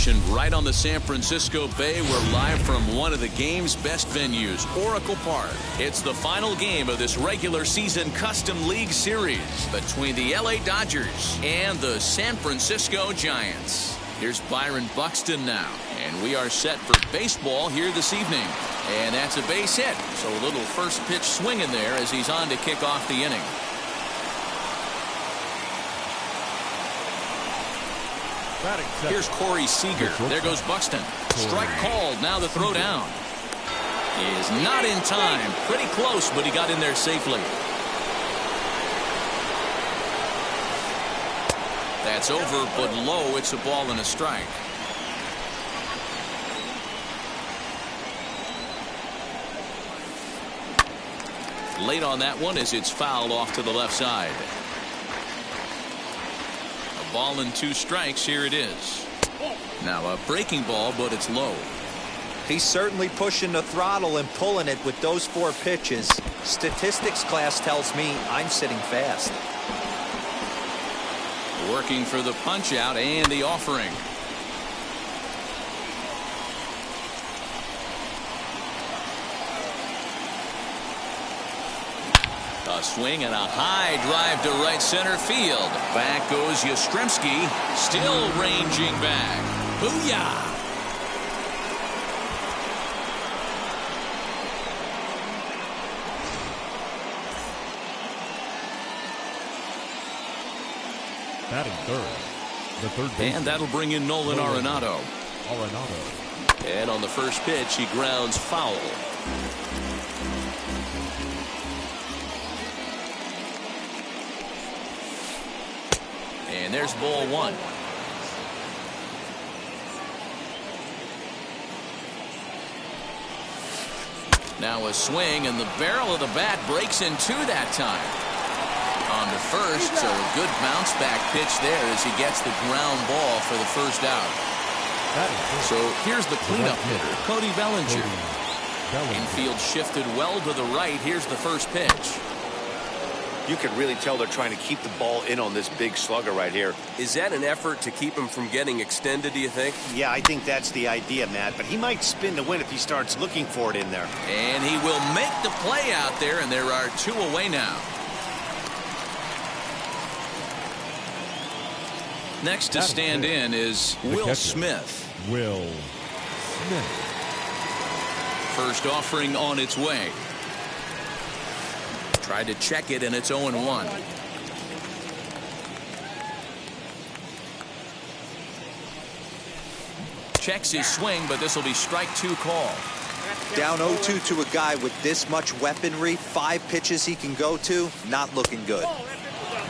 positioned right on the San Francisco Bay. We're live from one of the game's best venues, Oracle Park. It's the final game of this regular season Custom League Series between the LA Dodgers and the San Francisco Giants. Here's Byron Buxton now, and we are set for baseball here this evening. And that's a base hit, so a little first pitch swing in there as he's on to kick off the inning. Here's Corey Seager. There goes Buxton. Strike called. Now the throw down is not in time. Pretty close, but he got in there safely. That's over, but low. It's a ball and a strike. Late on that one as it's fouled off to the left side. A ball and 2 strikes. Here it is. Now a breaking ball, but it's low. He's certainly pushing the throttle and pulling it with those 4 pitches. Statistics class tells me I'm sitting fast. Working for the punch out and the offering. A swing and a high drive to right center field. Back goes Yastrzemski, still ranging back. Booyah! Batting third, the third baseman. And that'll bring in Nolan Arenado. And on the first pitch, he grounds foul. And there's ball 1. Now a swing, and the barrel of the bat breaks in 2 that time. On to first, so a good bounce back pitch there as he gets the ground ball for the first out. So here's the cleanup hitter, Cody Bellinger. Infield shifted well to the right. Here's the first pitch. You can really tell they're trying to keep the ball in on this big slugger right here. Is that an effort to keep him from getting extended, do you think? Yeah, I think that's the idea, Matt. But he might spin the win if he starts looking for it in there. And he will make the play out there, and there are 2 away now. Next to stand in is Will Smith. Will Smith. First offering on its way. Tried to check it, and it's 0-1. Checks his swing, but this will be strike 2 call. Down 0-2 to a guy with this much weaponry, 5 pitches he can go to, not looking good.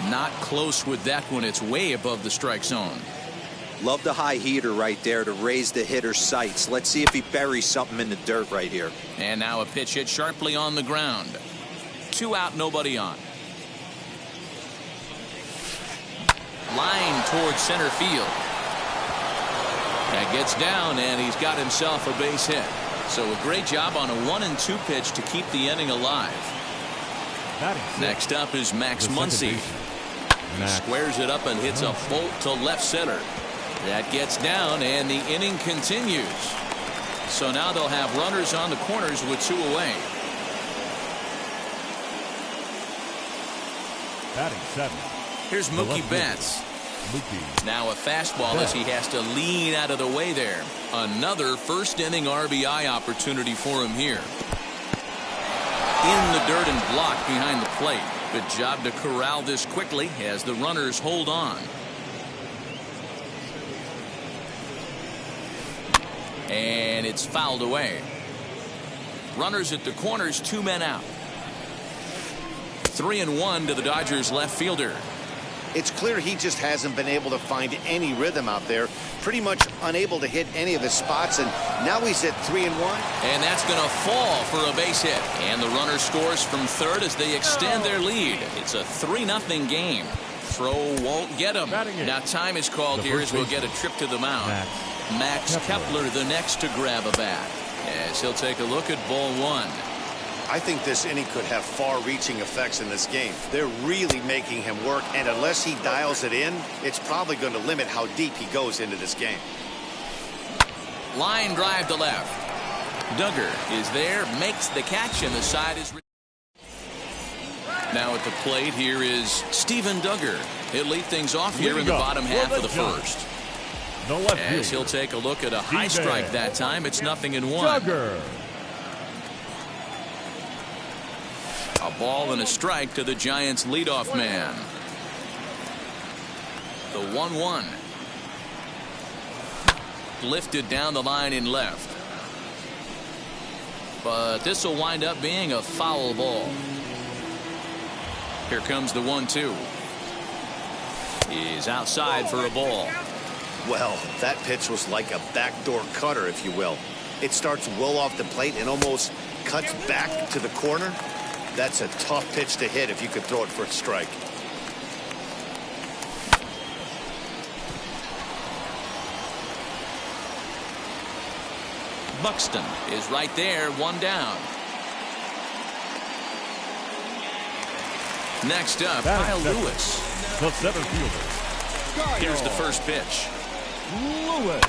Not close with that one. It's way above the strike zone. Love the high heater right there to raise the hitter's sights. Let's see if he buries something in the dirt right here. And now a pitch hit sharply on the ground. 2 out, nobody on. Line towards center field. That gets down, and he's got himself a base hit. So a great job on a 1-2 pitch to keep the inning alive. Next up is Max Muncy. He squares it up and hits a bolt to left center. That gets down, and the inning continues. So now they'll have runners on the corners with 2 away. Batting 7. Here's Mookie Betts. Now a fastball as he has to lean out of the way there. Another first inning RBI opportunity for him here. In the dirt and blocked behind the plate. Good job to corral this quickly as the runners hold on. And it's fouled away. Runners at the corners, 2 men out. 3-1 to the Dodgers left fielder. It's clear he just hasn't been able to find any rhythm out there. Pretty much unable to hit any of his spots, and now he's at 3-1. And that's going to fall for a base hit. And the runner scores from third as they extend their lead. It's a 3-0 game. Throw won't get him. Now time is called here as we'll get a trip to the mound. Max Kepler the next to grab a bat. As he'll take a look at ball 1. I think this inning could have far-reaching effects in this game. They're really making him work, and unless he dials it in, it's probably going to limit how deep he goes into this game. Line drive to left. Duggar is there, makes the catch, and the side is... Now at the plate, here is Steven Duggar. He'll lead things off here in the bottom half of the first. As he'll take a look at a high strike that time, it's 0-1. Duggar. A ball and a strike to the Giants' leadoff man. The 1-1. Lifted down the line in left. But this will wind up being a foul ball. Here comes the 1-2. He's outside for a ball. Well, that pitch was like a backdoor cutter, if you will. It starts well off the plate and almost cuts back to the corner. That's a tough pitch to hit if you could throw it for a strike. Buxton is right there, 1 down. Next up, Kyle Lewis. The center fielder. Here's the first pitch. Lewis.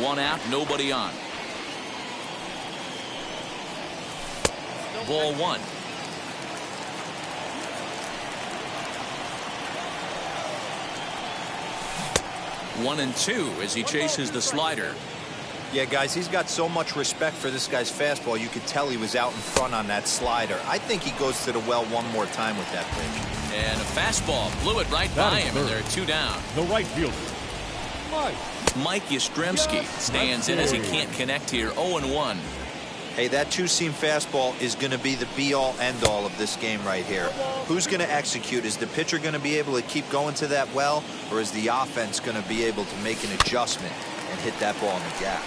1 out, nobody on. Ball 1. One and two as he chases the slider. Yeah, guys, he's got so much respect for this guy's fastball. You could tell he was out in front on that slider. I think he goes to the well one more time with that pitch. And a fastball blew it right by him, and there are 2 down. The right fielder, Mike Yastrzemski stands in as he can't connect here. 0-1. Hey, that two-seam fastball is going to be the be-all, end-all of this game right here. Who's going to execute? Is the pitcher going to be able to keep going to that well, or is the offense going to be able to make an adjustment and hit that ball in the gap?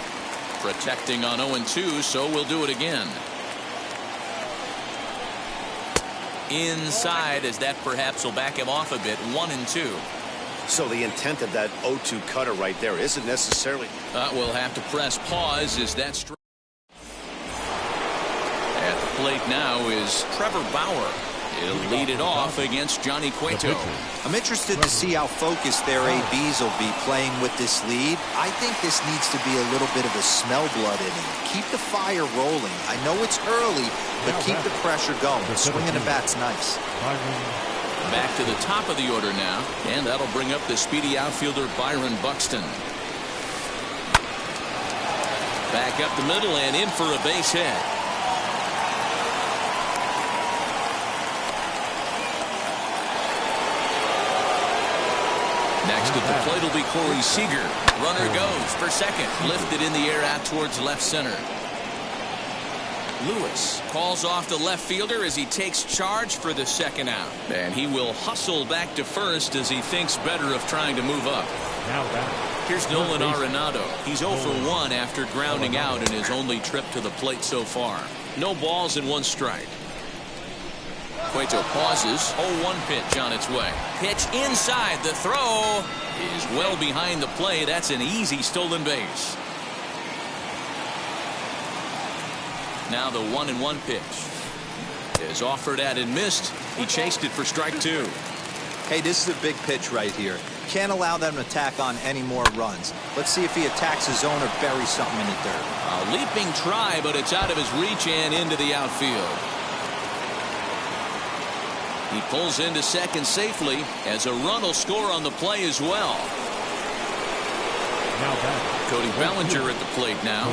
Protecting on 0-2, so we'll do it again. Inside, as that perhaps will back him off a bit. 1-2. So the intent of that 0-2 cutter right there isn't necessarily... We'll have to press pause as that strike. At the plate now is Trevor Bauer. He'll lead it off against Johnny Cueto. I'm interested to see how focused their ABs will be playing with this lead. I think this needs to be a little bit of a smell blood inning. Keep the fire rolling. I know it's early, but keep the pressure going. Swinging the bat's nice. Back to the top of the order now, and that'll bring up the speedy outfielder Byron Buxton. Back up the middle and in for a base hit. Next at the plate will be Corey Seager. Runner goes for second. Lifted in the air out towards left center. Lewis calls off the left fielder as he takes charge for the second out. And he will hustle back to first as he thinks better of trying to move up. Here's Nolan Arenado. He's 0 for 1 after grounding out in his only trip to the plate so far. No balls and 1 strike. Cueto pauses. 0-1 pitch on its way. Pitch inside. The throw is well behind the play. That's an easy stolen base. Now the 1-1 pitch is offered at and missed. He chased it for strike 2. Hey, this is a big pitch right here. Can't allow them to tack on any more runs. Let's see if he attacks his zone or buries something in the dirt. A leaping try, but it's out of his reach and into the outfield. He pulls into second safely as a run will score on the play as well. Cody Bellinger at the plate now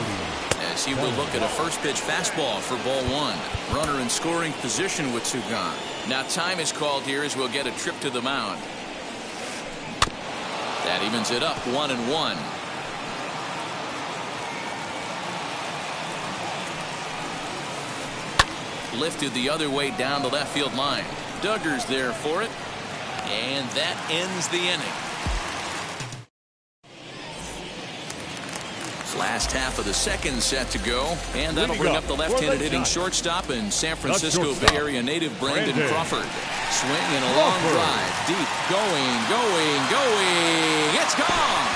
as he will look at a first pitch fastball for ball 1. Runner in scoring position with 2 gone. Now time is called here as we'll get a trip to the mound. That evens it up 1-1. Lifted the other way down the left field line. Duggar's there for it, and that ends the inning. Last half of the second set to go, and that'll bring up the left-handed hitting shortstop and San Francisco Bay Area native Brandon Crawford. Swing and a long drive, deep, going, it's gone!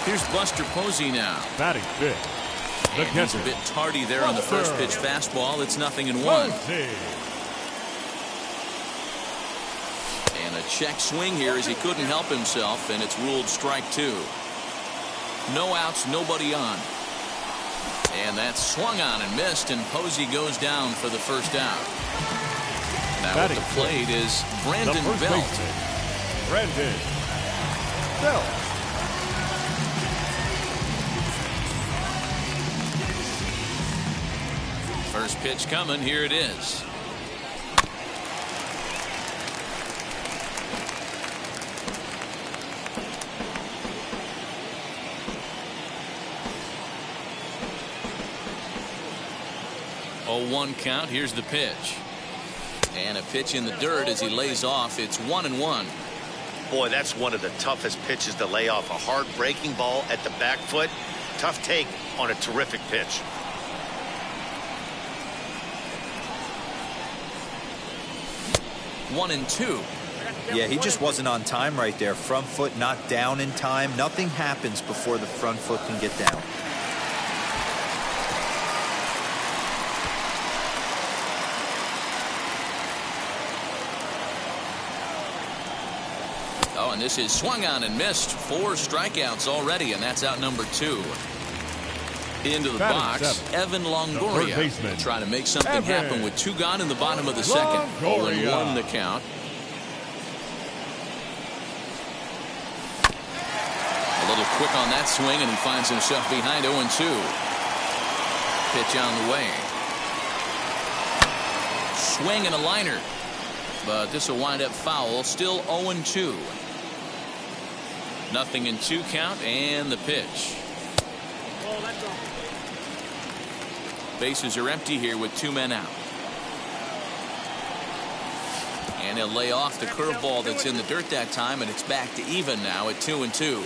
Here's Buster Posey now. Batting fifth. And he's a bit tardy there on the first pitch fastball. It's 0-1. check swing here as he couldn't help himself, and it's ruled strike 2. No outs, nobody on. And that's swung on and missed, and Posey goes down for the first out. Now at the plate is Brandon Belt. Brandon Belt. First pitch coming. Here it is. Oh, 1 count. Here's the pitch. And a pitch in the dirt as he lays off. It's 1-1. Boy, that's one of the toughest pitches to lay off. A hard breaking ball at the back foot. Tough take on a terrific pitch. One and two. Yeah, he just wasn't on time right there. Front foot not down in time. Nothing happens before the front foot can get down. Oh, and this is swung on and missed. 4 strikeouts already, and that's out number 2. Into the box, Evan Longoria. Trying to make something happen with 2 gone in the bottom of the second. 0-1 the count. A little quick on that swing, and he finds himself behind 0-2. Pitch on the way. Swing and a liner. But this will wind up foul. Still 0-2. Nothing in 2 count, and the pitch. Bases are empty here with 2 men out. And he'll lay off the curveball that's in the dirt that time, and it's back to even now at 2-2.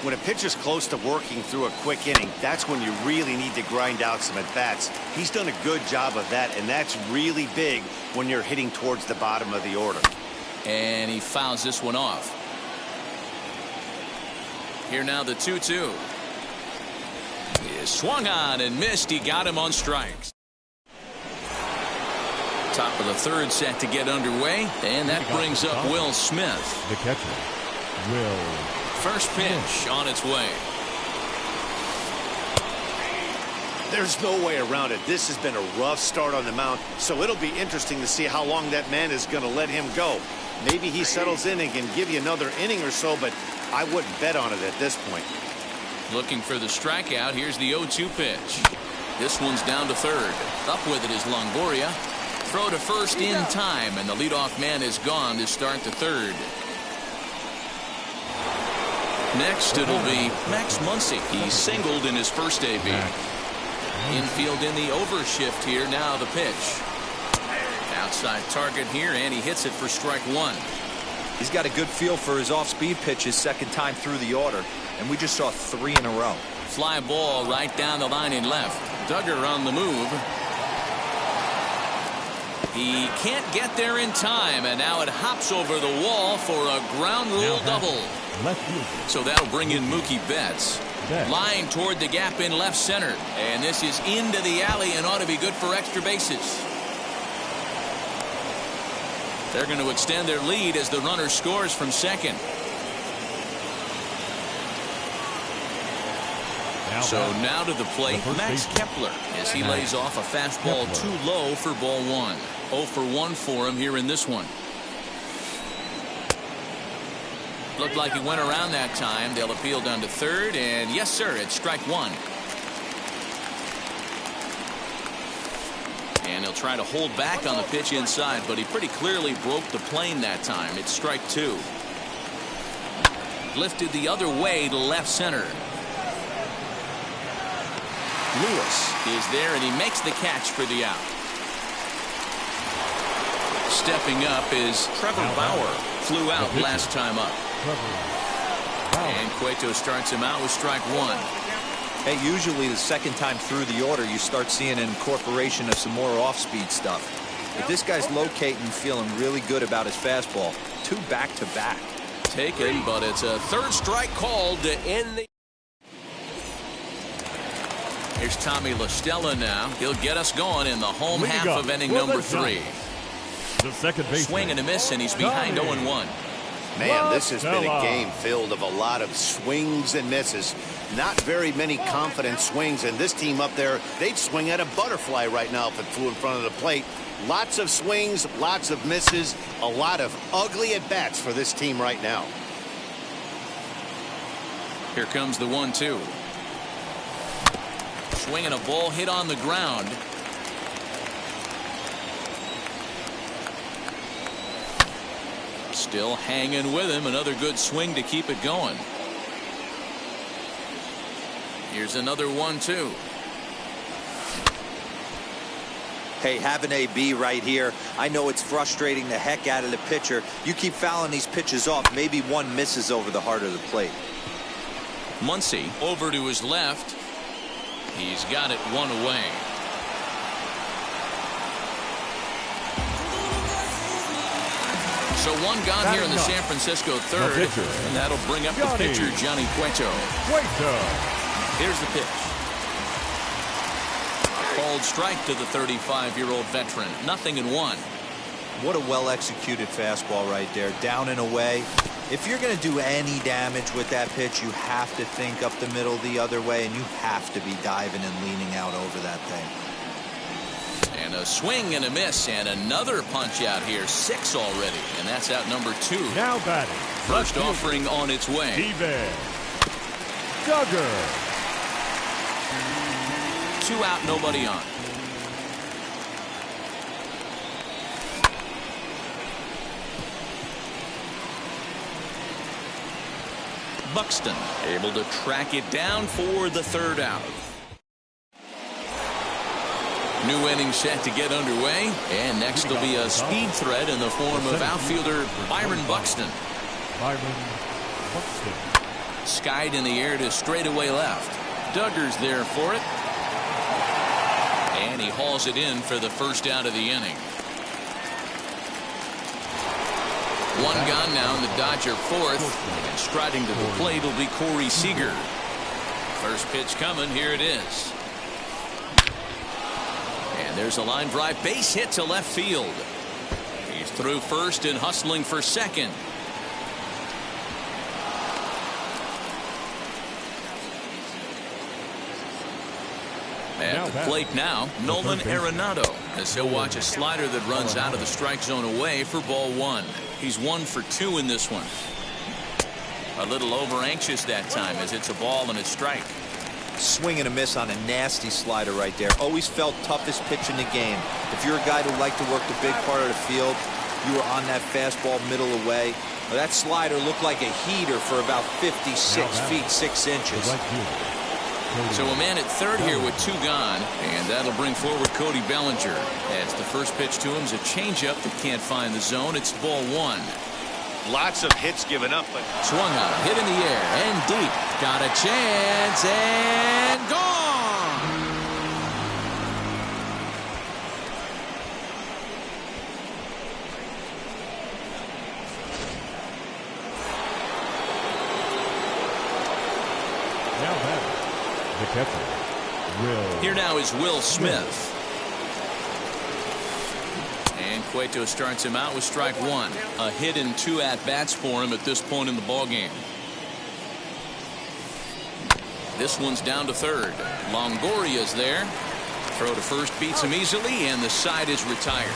When a pitcher's close to working through a quick inning, that's when you really need to grind out some at-bats. He's done a good job of that, and that's really big when you're hitting towards the bottom of the order. And he fouls this one off. Here now the 2-2. He is swung on and missed. He got him on strikes. Top of the 3rd set to get underway, and that brings up Will Smith. The catcher, Will. First pitch on its way. There's no way around it. This has been a rough start on the mound, so it'll be interesting to see how long that man is going to let him go. Maybe he settles in and can give you another inning or so, but I wouldn't bet on it at this point. Looking for the strikeout. Here's the 0-2 pitch. This one's down to 3rd. Up with it is Longoria. Throw to first in time, and the leadoff man is gone to start the 3rd. Next, it'll be Max Muncy. He singled in his first AB. Infield in the overshift here. Now the pitch. Outside target here, and he hits it for strike 1. He's got a good feel for his off-speed pitches 2nd time through the order, and we just saw 3 in a row. Fly ball right down the line in left. Duggar on the move. He can't get there in time, and now it hops over the wall for a ground rule double. So that'll bring in Mookie Betts. Line toward the gap in left center, and this is into the alley and ought to be good for extra bases. They're going to extend their lead as the runner scores from second. So now to the plate, Max Kepler, as he lays off a fastball too low for ball 1. 0 for 1 for him here in this one. Looked like he went around that time. They'll appeal down to 3rd, and yes, sir, it's strike 1. And he'll try to hold back on the pitch inside, but he pretty clearly broke the plane that time. It's strike 2. Lifted the other way to left center. Lewis is there, and he makes the catch for the out. Stepping up is Trevor Bauer. Flew out last time up. And Cueto starts him out with strike 1. Hey, usually the 2nd time through the order, you start seeing an incorporation of some more off-speed stuff. But this guy's locating, feeling really good about his fastball. 2 back-to-back. Taken, but it's a 3rd strike called to end the. Here's Tommy La Stella now. He'll get us going in the home half of inning number 3. The second baseman. Swing and a miss, and he's behind 0-1. Man, this has been a game filled of a lot of swings and misses. Not very many confident swings, and this team up there, they'd swing at a butterfly right now if it flew in front of the plate. Lots of swings, lots of misses, a lot of ugly at-bats for this team right now. Here comes the 1-2. Swinging a ball hit on the ground. Still hanging with him. Another good swing to keep it going. Here's another 1-2. Hey, have an AB right here. I know it's frustrating the heck out of the pitcher. You keep fouling these pitches off. Maybe one misses over the heart of the plate. Muncy over to his left. He's got it one away. So one gone here in the San Francisco third, and that'll bring up the pitcher, Johnny Cueto. Here's the pitch. Called strike to the 35-year-old veteran. 0-1. What a well-executed fastball right there. Down and away. If you're going to do any damage with that pitch, you have to think up the middle the other way, and you have to be diving and leaning out over that thing. And a swing and a miss, and another punch out here. 6 already, and that's out number 2. Now batting. First offering on its way. Steven Duggar. 2 out, nobody on. Buxton able to track it down for the 3rd out. New inning set to get underway, and next will be a speed threat in the form of outfielder Byron Buxton. Skied in the air to straightaway left. Duggar's there for it. And he hauls it in for the first out of the inning. 1 gone now in the Dodger 4th. And striding to the plate will be Corey Seager. First pitch coming. Here it is. And there's a line drive base hit to left field. He's through first and hustling for second. At the plate now, Nolan Arenado, as he'll watch a slider that runs out of the strike zone away for ball 1. He's 1 for 2 in this one. A little over anxious that time as it's a ball and a strike. Swing and a miss on a nasty slider right there. Always felt toughest pitch in the game. If you're a guy who liked to work the big part of the field, you were on that fastball middle away. Well, that slider looked like a heater for about 56 feet 6 inches. So a man at third here with 2 gone, and that'll bring forward Cody Bellinger. As the first pitch to him is a changeup that can't find the zone. It's ball 1. Lots of hits given up, but swung on, hit in the air and deep. Got a chance and gone. Now batting, the catcher, Will. Here now is Will Smith. And Cueto starts him out with strike 1. A hit and 2 at-bats for him at this point in the ballgame. This one's down to third. Longoria's there. Throw to first beats him easily, and the side is retired.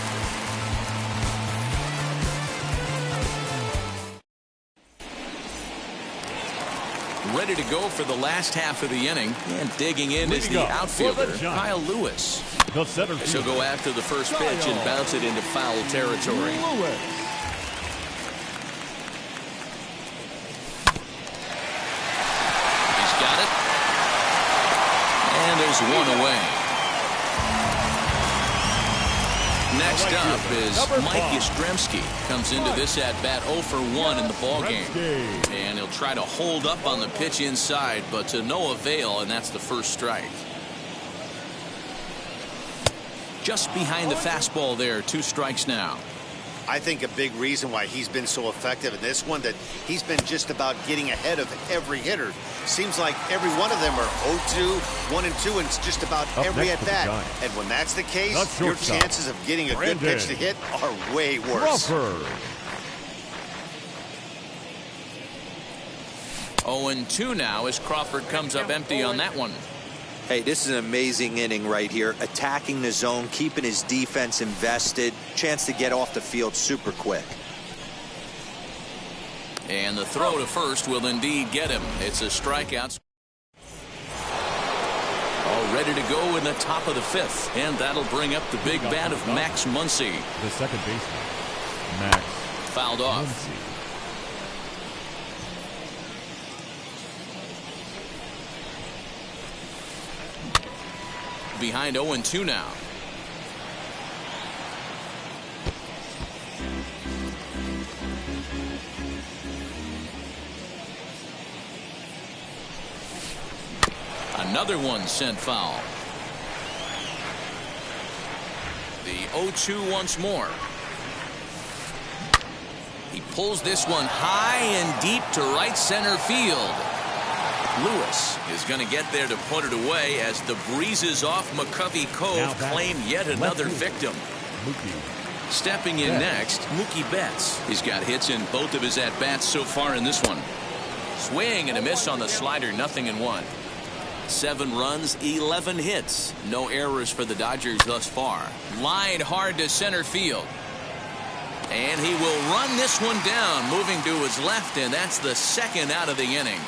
Ready to go for the last half of the inning, and digging in is the outfielder, Kyle Lewis. She'll go after the first pitch and bounce it into foul territory. He's got it. And there's 1 away. Next up is Mike Yastrzemski. Comes into this at-bat 0 for 1 in the ballgame. And he'll try to hold up on the pitch inside, but to no avail, and that's the first strike. Just behind the fastball there, 2 strikes now. I think a big reason why he's been so effective in this one, that he's been just about getting ahead of every hitter. Seems like every one of them are 0-2, 1-2, and it's just about every at bat. And when that's the case, your chances of getting a good pitch to hit are way worse. Crawford. 0-2 now as Crawford comes up empty on that one. Hey, this is an amazing inning right here. Attacking the zone, keeping his defense invested. Chance to get off the field super quick. And the throw to first will indeed get him. It's a strikeout. All ready to go in the top of the fifth. And that'll bring up the big bat of Max Muncy. The second baseman, Max. Fouled off. Muncy. Behind 0-2 now. Another one sent foul. The 0-2 once more. He pulls this one high and deep to right center field. Lewis is going to get there to put it away as the breezes off McCovey Cove claim yet another victim. Mookie. Stepping in next, Mookie Betts. He's got hits in both of his at-bats so far in this one. Swing and a miss on the slider, 0-1. 7 runs, 11 hits. No errors for the Dodgers thus far. Line hard to center field. And he will run this one down, moving to his left, and that's the second out of the inning.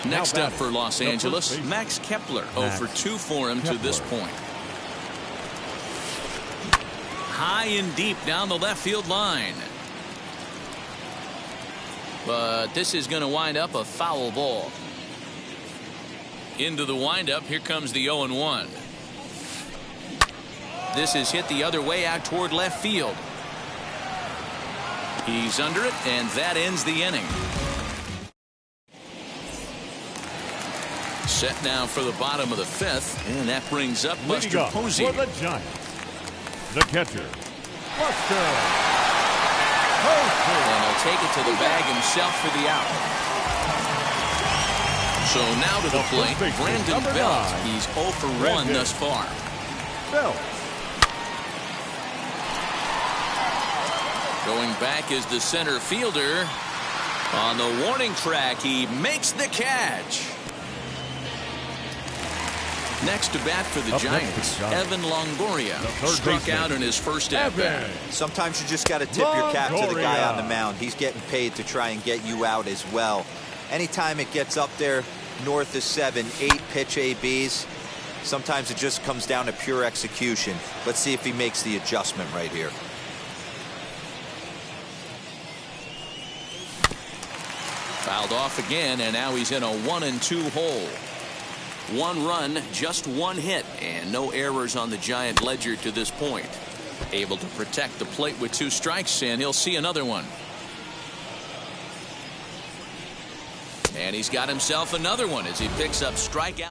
Next up for Los Angeles, Max Kepler. 0-2 for him to this point. High and deep down the left field line. But this is going to wind up a foul ball. Into the windup, here comes the 0-1. This is hit the other way out toward left field. He's under it, and that ends the inning. Set now for the bottom of the fifth, and that brings up Buster Posey. For the Giants, the catcher, Buster Posey. And he'll take it to the bag himself for the out. So now to the plate, Brandon Belt. He's 0 for 1 thus far. Belt. Going back is the center fielder. On the warning track, he makes the catch. Next to bat for the Giants, Evan Longoria. Struck out in his first at-bat. Sometimes you just got to tip your cap to the guy on the mound. He's getting paid to try and get you out as well. Anytime it gets up there north of 7, 8 pitch ABs, sometimes it just comes down to pure execution. Let's see if he makes the adjustment right here. Fouled off again, and now he's in a 1-2 hole. 1 run, just 1 hit, and no errors on the Giant ledger to this point. Able to protect the plate with 2 strikes, and he'll see another one. And he's got himself another one as he picks up strikeout.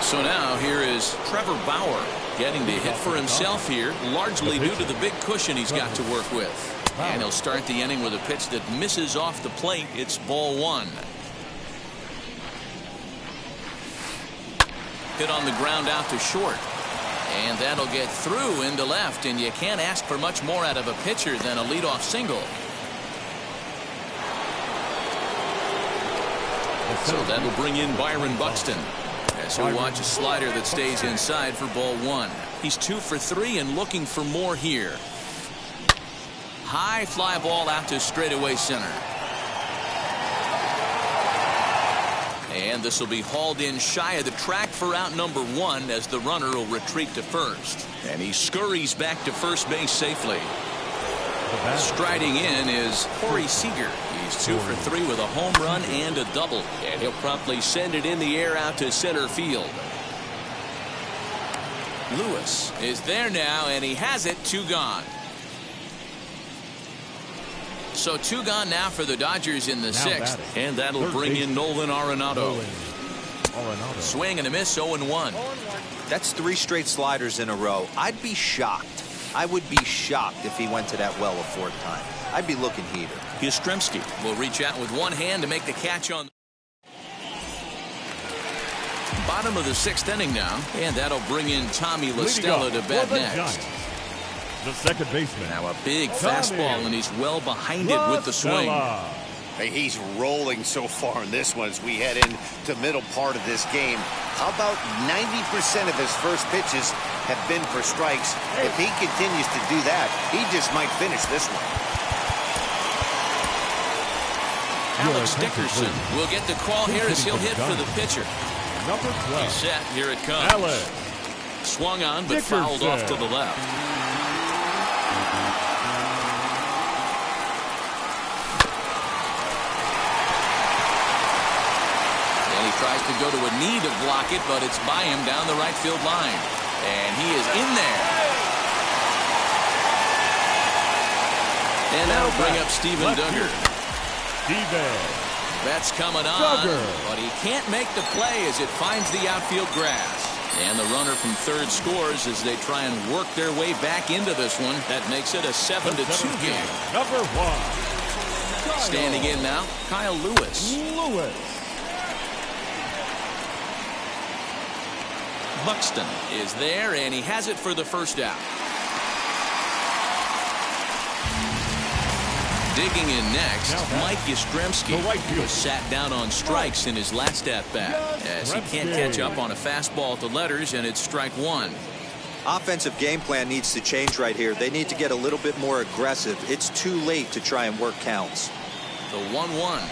So now here is Trevor Bauer getting the hit for himself here, largely due to the big cushion he's got to work with. And he'll start the inning with a pitch that misses off the plate. It's ball 1. Hit on the ground out to short. And that'll get through into left, and you can't ask for much more out of a pitcher than a leadoff single. So that'll bring in Byron Buxton as he'll watch a slider that stays inside for ball 1. He's 2 for 3 and looking for more here. High fly ball out to straightaway center. And this will be hauled in shy of the track for out number 1 as the runner will retreat to first. And he scurries back to first base safely. Striding in is Corey Seager. He's 2 for 3 with a home run and a double. And he'll promptly send it in the air out to center field. Lewis is there now, and he has it. 2 gone. So 2 gone now for the Dodgers in the 6th, and that'll bring in Nolan Arenado. Arenado. Swing and a miss, 0-1. That's 3 straight sliders in a row. I'd be shocked. I would be shocked if he went to that well a 4th time. I'd be looking heater. Yastrzemski will reach out with one hand to make the catch on. Bottom of the 6th inning now, and that'll bring in Tommy La Stella to bat next. Giants, the second baseman. Now a big fastball, and he's well behind it with the swing. Hey, he's rolling so far in this one as we head into the middle part of this game. How about 90% of his first pitches have been for strikes? If he continues to do that, he just might finish this one. Alex Dickerson will get the call here as he'll hit for the pitcher. Number 12. He's set. Here it comes. Alex Swung on, but fouled off to the left. And he tries to go to a knee to block it, but it's by him down the right field line. And he is in there. And that'll bring up Steven Duggar. That's coming on, but he can't make the play as it finds the outfield grass. And the runner from third scores as they try and work their way back into this one. That makes it a 7-2 game. Number 1. Standing in now, Kyle Lewis. Buxton is there, and he has it for the first out. Digging in next, Mike Yastrzemski, who was sat down on strikes in his last at-bat, as he can't catch up on a fastball at the letters, and it's strike 1. Offensive game plan needs to change right here. They need to get a little bit more aggressive. It's too late to try and work counts. The 1-1.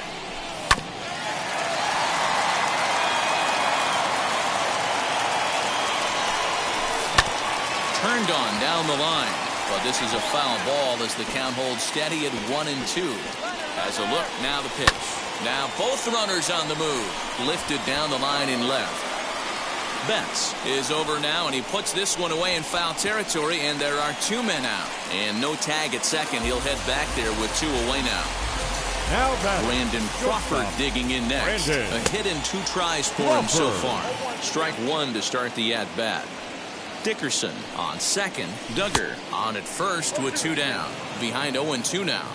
Turned on down the line. But this is a foul ball as the count holds steady at 1-2. As a look, now the pitch. Now both runners on the move. Lifted down the line in left. Betts is over now, and he puts this one away in foul territory, and there are 2 men out. And no tag at second. He'll head back there with 2 away now. Brandon Crawford digging in next. A hit and 2 tries for him so far. Strike 1 to start the at-bat. Dickerson on second. Duggar on at first with 2 down. Behind 0-2 now.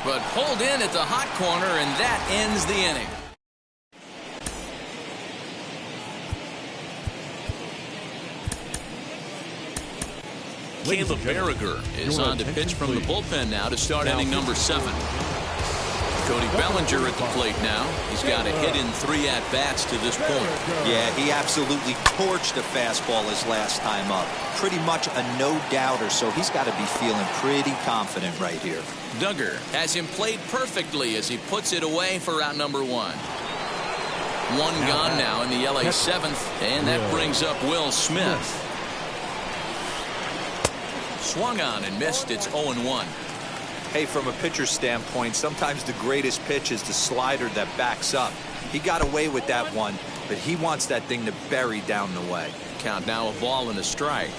But pulled in at the hot corner, and that ends the inning. Caleb Berriger is on to pitch from the bullpen now to start inning number 7. Cody Bellinger at the plate now. He's got a hit in 3 at-bats to this point. Yeah, he absolutely torched the fastball his last time up. Pretty much a no-doubter, so he's got to be feeling pretty confident right here. Duggar has him played perfectly as he puts it away for out number 1. 1 gone now in the LA 7th, and that brings up Will Smith. Swung on and missed. It's 0-1. Hey, from a pitcher's standpoint, sometimes the greatest pitch is the slider that backs up. He got away with that one, but he wants that thing to bury down the way. Count now, a ball and a strike.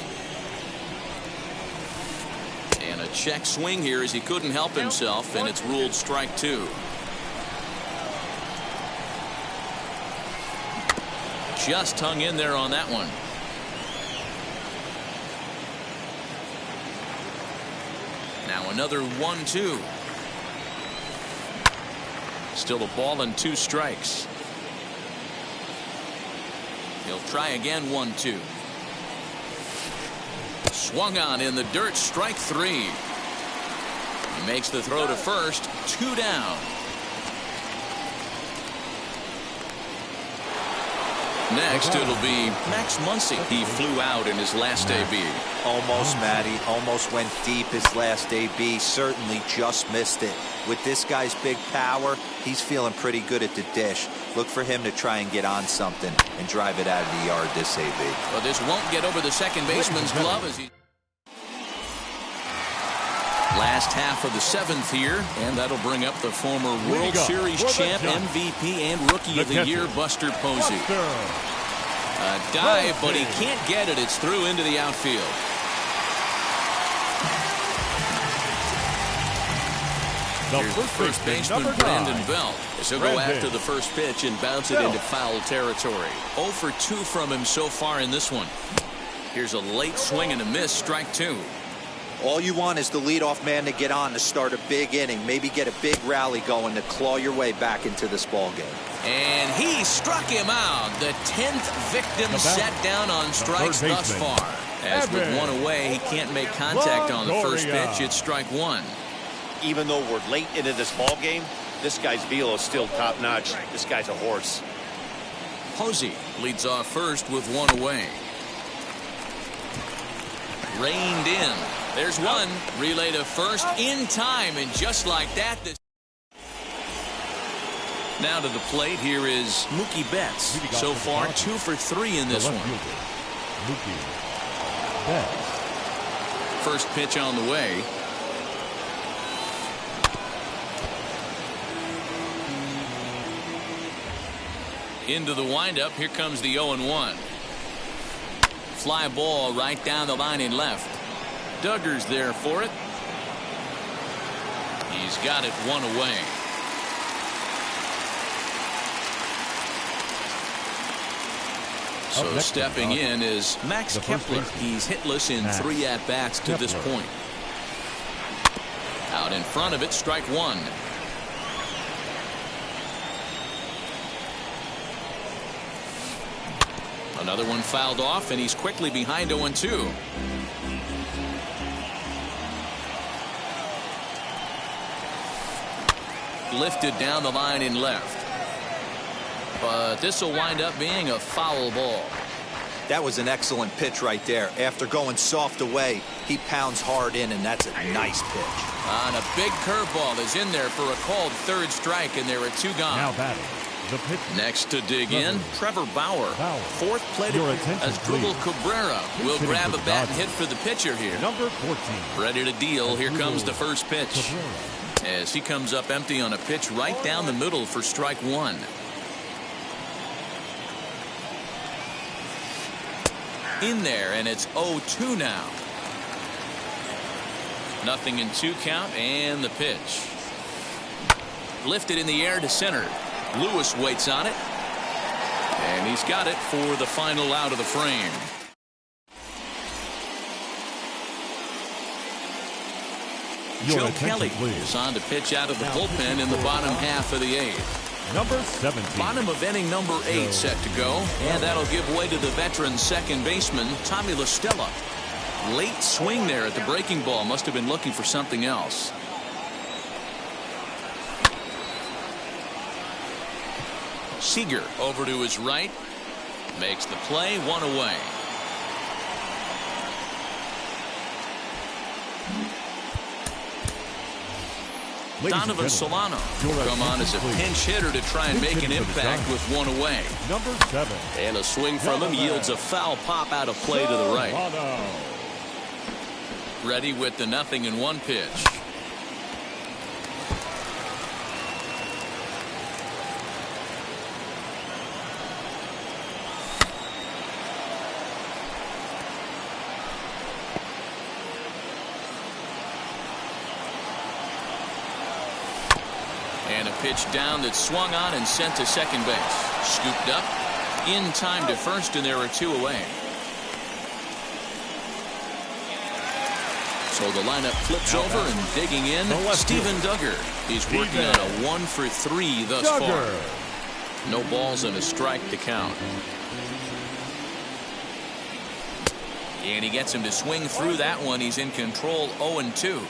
And a check swing here as he couldn't help himself, and it's ruled strike 2. Just hung in there on that one. Now another 1-2. Still a ball and 2 strikes. He'll try again. 1-2. Swung on in the dirt. Strike 3. He makes the throw to first. 2 down. Next, it'll be Max Muncy. He flew out in his last AB. Almost, Matty. Almost went deep his last AB. Certainly just missed it. With this guy's big power, he's feeling pretty good at the dish. Look for him to try and get on something and drive it out of the yard this AB. Well, this won't get over the second baseman's glove as he... Last half of the 7th here, and that'll bring up the former World Series champ, MVP, and Rookie of the Year, Buster Posey. A dive, but he can't get it. It's through into the outfield. Here's the first baseman, Brandon Belt. As he'll go after the first pitch and bounce it into foul territory. 0 for 2 from him so far in this one. Here's a late swing and a miss, strike 2. All you want is the leadoff man to get on to start a big inning, maybe get a big rally going to claw your way back into this ball game. And he struck him out. The 10th victim set down on strikes thus far. As with one away, he can't make contact on the first pitch. It's strike 1. Even though we're late into this ball game, this guy's velo is still top notch. This guy's a horse. Posey leads off first with 1 away. Reined in. There's one. Relay to first in time, and just like that. Now to the plate, here is Mookie Betts. So far, 2 for 3 in this one. Mookie Betts. First pitch on the way. Into the windup. Here comes the 0-1. Fly ball right down the line in left. Duggar's there for it. He's got it 1 away. So stepping in is Max Kepler. He's hitless in 3 at-bats to this point. Out in front of it, strike 1. Another one fouled off, and he's quickly behind 0-2. Lifted down the line in left. But this will wind up being a foul ball. That was an excellent pitch right there. After going soft away, he pounds hard in, and that's a nice pitch. And a big curveball is in there for a called 3rd strike, and there are 2 gone. Now batting. Next to dig in, Trevor Bauer. 4th plate as Dribble Cabrera will grab a bat and hit for the pitcher here. Number 14. Ready to deal. Here comes the first pitch. As he comes up empty on a pitch right down the middle for strike 1. In there, and it's 0-2 now. 0-2 count, and the pitch. Lifted in the air to center. Lewis waits on it. And he's got it for the final out of the frame. Joe Kelly is on to pitch out of the bullpen in the bottom half of the 8th. Number 17. Bottom of inning number 8 set to go. And that'll give way to the veteran second baseman, Tommy La Stella. Late swing there at the breaking ball. Must have been looking for something else. Seager over to his right. Makes the play, 1 away. Donovan Solano will come on as a pinch hitter to try and make an impact with 1 away. Number 7. And a swing from him yields a foul pop out of play to the right. Ready with the 0-1 pitch. And a pitch down that's swung on and sent to second base. Scooped up in time to first, and there are 2 away. So the lineup flips over, and digging in, Steven Duggar. He's working on a 1 for 3 thus far. No balls and a strike to count. And he gets him to swing through that one. He's in control, 0-2.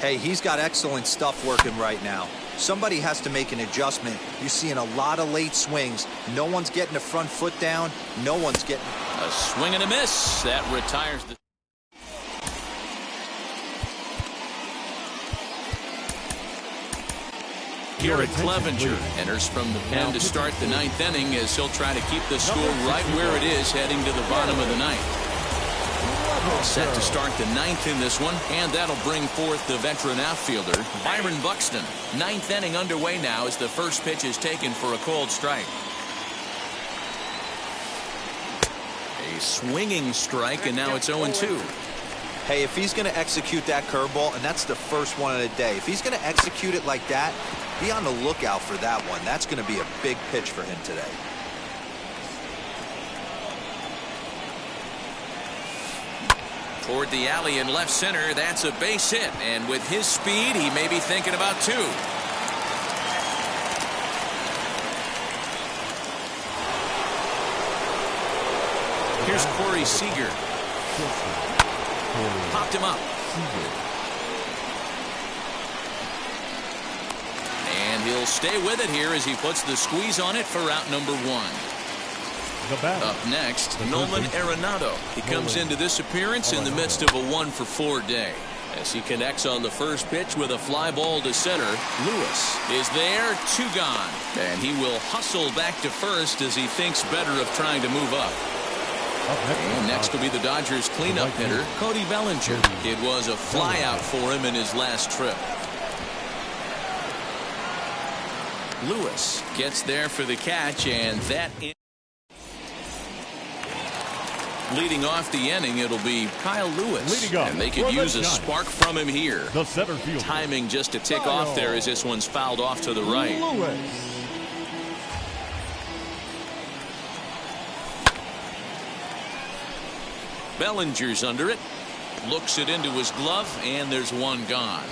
Hey, he's got excellent stuff working right now. Somebody has to make an adjustment. You're seeing a lot of late swings. No one's getting the front foot down. No one's getting... A swing and a miss. That retires the... Garrett Clevenger enters from the pen to start the 9th inning as he'll try to keep the score right where it is heading to the bottom of the 9th. Set to start the 9th in this one, and that'll bring forth the veteran outfielder, Byron Buxton. 9th inning underway now as the first pitch is taken for a called strike. A swinging strike, and now it's 0-2. Hey, if he's going to execute that curveball, and that's the first one of the day, if he's going to execute it like that, be on the lookout for that one. That's going to be a big pitch for him today. Toward the alley in left center, that's a base hit. And with his speed, he may be thinking about 2. Here's Corey Seager. Popped him up. And he'll stay with it here as he puts the squeeze on it for out number 1. Up next, Nolan Arenado. He comes into this appearance in the midst of a 1-for-4 day. As he connects on the first pitch with a fly ball to center, Lewis is there, 2 gone. And he will hustle back to first as he thinks better of trying to move up. And next will be the Dodgers cleanup hitter, Cody Bellinger. It was a flyout for him in his last trip. Lewis gets there for the catch, and that leading off the inning, it'll be Kyle Lewis. And they could use a spark from him here. The center fielder. Timing just to tick off there as this one's fouled off to the right. Lewis. Bellinger's under it. Looks it into his glove, and there's 1 gone.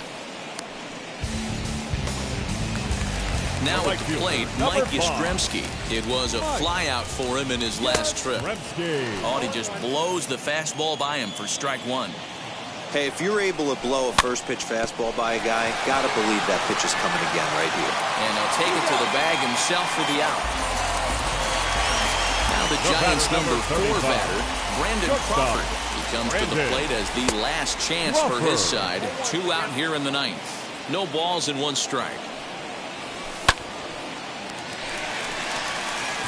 Now at the plate, Mike Yastrzemski. It was a flyout for him in his last trip. Oh, he just blows the fastball by him for strike 1. Hey, if you're able to blow a first pitch fastball by a guy, gotta believe that pitch is coming again right here. And he'll take it to the bag himself for the out. Now the Giants' number 4 batter, Brandon Crawford. He comes to the plate as the last chance for his side. 2 out here in the 9th. No balls and 1 strike.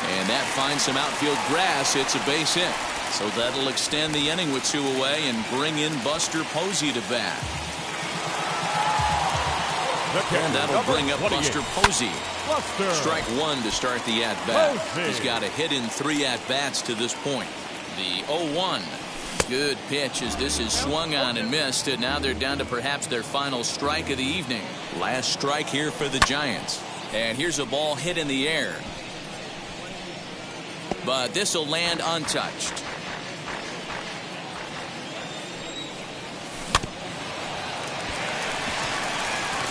And that finds some outfield grass. It's a base hit. So that'll extend the inning with 2 away and bring in Buster Posey to bat. And that'll bring up Buster Posey. Strike 1 to start the at-bat. He's got a hit in 3 at-bats to this point. The 0-1. Good pitch as this is swung on and missed. And now they're down to perhaps their final strike of the evening. Last strike here for the Giants. And here's a ball hit in the air. But this will land untouched.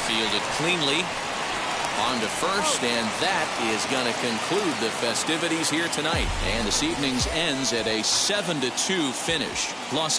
Fielded cleanly. On to first, and that is going to conclude the festivities here tonight. And this evening's ends at a 7-2 finish. Los